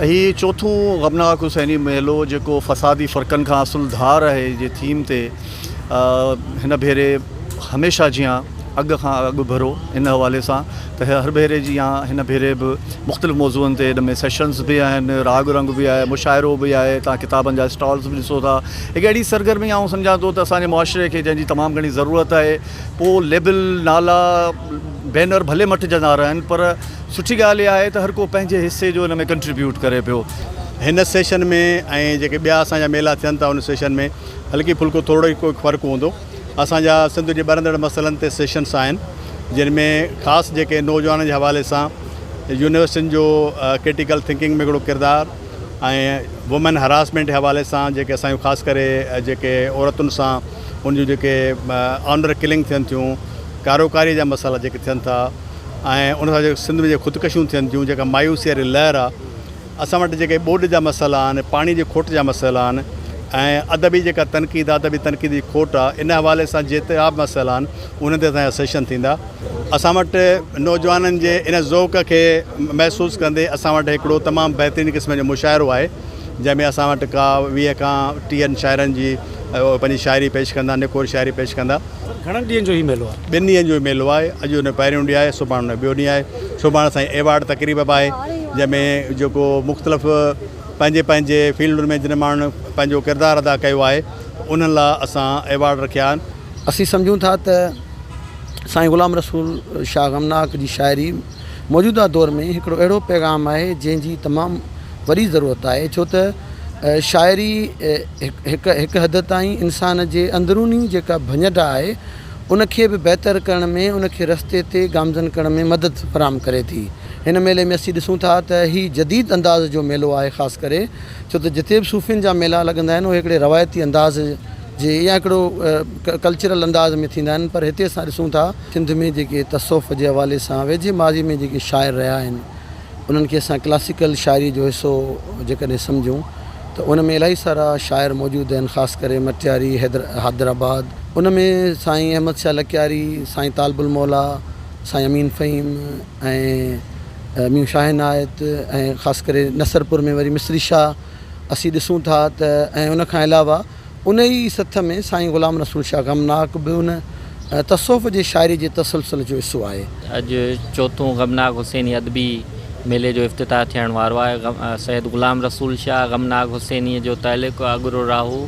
ही चौथों गमनाक हुसैनी मेलो जो फसादी फ़र्क़नि खां असुलधार है जे थीम ते हिन भेरे हमेशा जियां अग खां अग भरो इन हवाले से तो हर भेरे जी यहाँ हिन भेरे भी मुख़्तलिफ़ मौज़ूअनि ते इनमें सेशन्स भी आहिनि, राग रंग भी है, मुशायरो भी है, तव्हां किताबनि जा स्टॉल्स भी ॾिसो था। हिकु अहिड़ी सरगर्मी आउं सम्झां थो त असांजे मुआशरे खे जंहिंजी तमामु घणी ज़रूरत है। पोइ लेबल नाला बैनर भले मटिजंदा रहनि पर सुठी ॻाल्हि इहा आहे त हर को पंहिंजे हिस्से जो इनमें कंट्रीब्यूट करे पियो। हिन सेशन में ऐं जेके ॿिया असांजा मेला थियनि था उन सेशन में हल्की फुल्को थोरो ई कोई फ़र्क़ु हूंदो। असांजा सिंध जे ॿरंदड़ मसइलनि ते सेशन्स आहिनि जिन में ख़ासि जेके नौजवाननि जे हवाले सां यूनिवर्सिटियुनि जो क्रिटिकल थिंकिंग में हिकिड़ो किरदारु ऐं वुमेन हरासमेंट जे हवाले सां जेके असांजो ख़ासि करे जेके औरतुनि सां उन जूं जेके ऑनर किलिंग थियनि थियूं, कारोकारी जा मसाला जेके थियनि था ऐं उन सां जेके सिंध में जेके ख़ुदकशियूं थियनि थियूं, जेका मायूसी वारी लहर आहे, असां वटि जेके ॿोॾि जा मसाला आहिनि, पाणी जी खोट जा मसाला आहिनि ऐं अदबी जेका तनक़ीद आहे, अदबी तनक़ीद जी खोट आहे, इन हवाले सां जेतिरा बि मसाइला आहिनि उन ते असांजा सेशन थींदा। असां वटि नौजवाननि जे इन ज़ौक़ खे महसूसु कंदे असां वटि हिकिड़ो तमामु बहितरीनु क़िस्म जो मुशाइरो आहे जंहिंमें असां वटि का 20 खां 30 शाइरनि जी पंहिंजी शाइरी पेश कंदा, निकोर शाइरी पेश कंदा। घणनि ॾींहंनि जो ही मेलो आहे? 2 ॾींहंनि जो मेलो आहे। अॼु हुन पहिरियों ॾींहुं आहे, सुभाणे हुन ॿियो ॾींहुं आहे। सुभाणे असांजी एवार्ड तक़रीब बि आहे जंहिंमें जेको मुख़्तलिफ़ पंहिंजे फील्ड में जिन माण्हुनि पंहिंजो किरदारु अदा कयो आहे उन्हनि लाइ असां एवार्ड रखिया आहिनि। असीं सम्झूं था त साईं ग़ुलाम रसूल शाह गमनाक जी शाइरी मौजूदा दौर में हिकिड़ो अहिड़ो पैगाम आहे जंहिंजी तमामु वॾी ज़रूरत आहे, छो त शाइरी हिकु हद ताईं इंसान जे अंदरूनी जेका भञट आहे उनखे बि बहितर करण में, उनखे रस्ते ते गामज़न करण में मदद फराहम करे थी। हिन मेले में असीं ॾिसूं था त ही जदीद अंदाज़ जो मेलो आहे ख़ासि करे, छो त जिते बि सूफ़ियुनि जा मेला लॻंदा आहिनि उहे हिकिड़े रवायती अंदाज़ जे या हिकिड़ो कल्चरल अंदाज़ में थींदा आहिनि। पर हिते असां ॾिसूं था सिंध में जेके तसौफ़ जे हवाले सां वेझे माज़ी में जेके शाइर रहिया आहिनि उन्हनि खे असां क्लासिकल शाइरी जो हिसो जेकॾहिं सम्झूं त उन में इलाही सारा शाइर मौजूदु आहिनि, ख़ासि करे मटियारी हैदराबाद। उन में साईं अहमद शाह लकियारी, साईं तालबुल मौला, साईं अमीन फ़हीम ऐं म्यू शाह इनायत ऐं ख़ासि करे नसरपुर में वरी मिस्री शाह असीं ॾिसूं था त ऐं उन खां अलावा उन ई सथ में साईं ग़ुलाम रसूल शाह गमनाक बि उन तसौफ़ जे शाइरी जे तसलसल जो हिसो आहे। अॼु चौथों गमनाक हुसैनी अदबी मेले जो इफ़्तिताह थियण वारो आहे। सैयद ग़ुलाम रसूल शाह गमनाक हुसैनी जो तहलिक़ अगरो राहू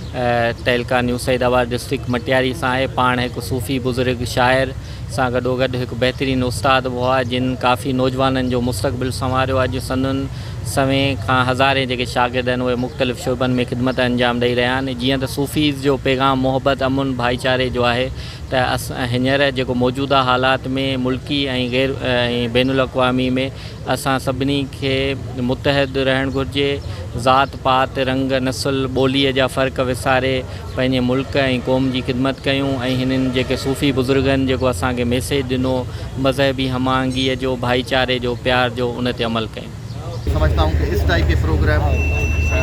तहलका न्यू सैदाबाद डिस्ट्रिक्ट मटियारी सां आहे। पाण हिकु सूफ़ी बुज़ुर्ग शाइर सां गॾोगॾु हिकु बहितरीनु उस्ताद हुआ जिन काफ़ी नौजवाननि जो मुस्तक़बिल संवारियो। अॼु संदन सवें खां हज़ारे जेके शागिर्द आहिनि उहे मुख़्तलिफ़ शोबनि में ख़िदमत अंजाम ॾेई रहिया आहिनि। जीअं त सूफ़ीज़ जो पैगाम मोहबत, अमुन, भाईचारे जो आहे त हींअर जेको मौजूदा हालात में मुल्की ऐं बैनुल अक़वामी में असां सभिनी खे मुतहद रहणु घुरिजे। ज़ात पात, रंग, नस्ल, ॿोलीअ जा फ़र्क़ु विसारे पंहिंजे मुल्क ऐं क़ौम जी ख़िदमत कयूं ऐं हिननि जेके सूफ़ी बुज़ुर्गनि जेको असांखे मैसेज ॾिनो मज़हबी हमाहंगीअ जो, भाईचारे जो, प्यार जो, उन ते अमल कयूं। समझता हूँ कि इस टाइप के प्रोग्राम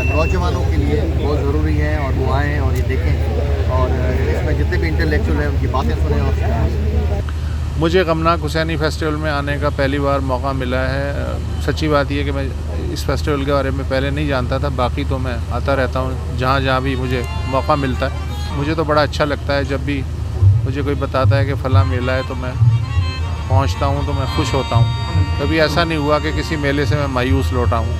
नौजवानों के लिए बहुत ज़रूरी हैं और वो आएँ और ये देखें और इसमें जितने भी इंटेलेक्चुअल हैं उनकी बातें सुनें। और मुझे गमनाक हुसैनी फेस्टिवल में आने का पहली बार मौका मिला है। सच्ची बात यह है कि मैं इस फेस्टिवल के बारे में पहले नहीं जानता था, बाकी तो मैं आता रहता हूँ जहाँ जहाँ भी मुझे मौका मिलता है। मुझे तो बड़ा अच्छा लगता है जब भी मुझे कोई बताता है कि फ़लाँ मेला है तो मैं पहुँचता हूँ तो मैं खुश होता हूँ। कभी ऐसा नहीं हुआ कि किसी मेले से मैं मायूस लौटा हूँ।